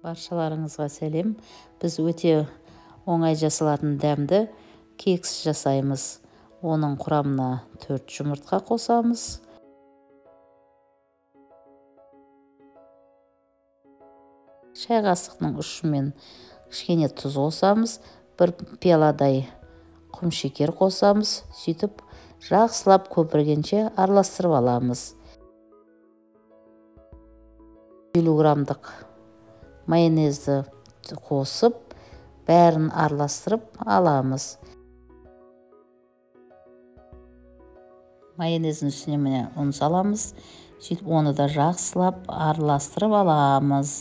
Баршаларыңызға сәлем. Біз өте оңай жасалатын дәмді кекс жасаймыз. Оның құрамына 4 жұмыртқа қосамыз. Шай қасықтың ұшымен кішкене тұз қосамыз. 1 пиаладай құм шекер қосамыз. Сөйтіп жақсылап көпіргенше араластырып аламыз. 50 грамдық майонезді қосып, бәрін араластырып аламыз. Майонездің үстіне міне ұн саламыз. Сөйтіп оны да жақсылап араластырып аламыз.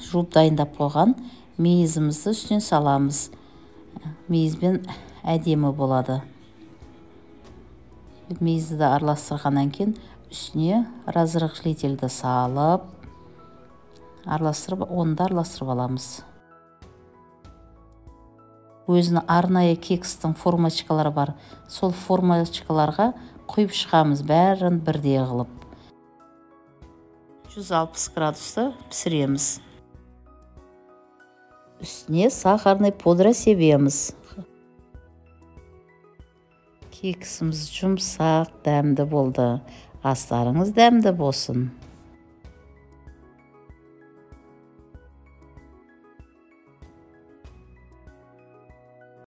Жуып дайындап қойған мейізімізді үстіне саламыз. Мейізбен әдемі болады. Мейізді де араластырғаннан кейін үстіне разрыхлительді салып, оны да араластырып аламыз. Өзінің арнайы кекстің формачкалары бар. Сол формачкаларға құйып шығамыз, бәрін бірдей қылып. 160 градуста пісіреміз. Үстіне сахарный пудра себеміз. Кексіміз жұмсақ, дәмді болды. Астарыңыз дәмді болсын.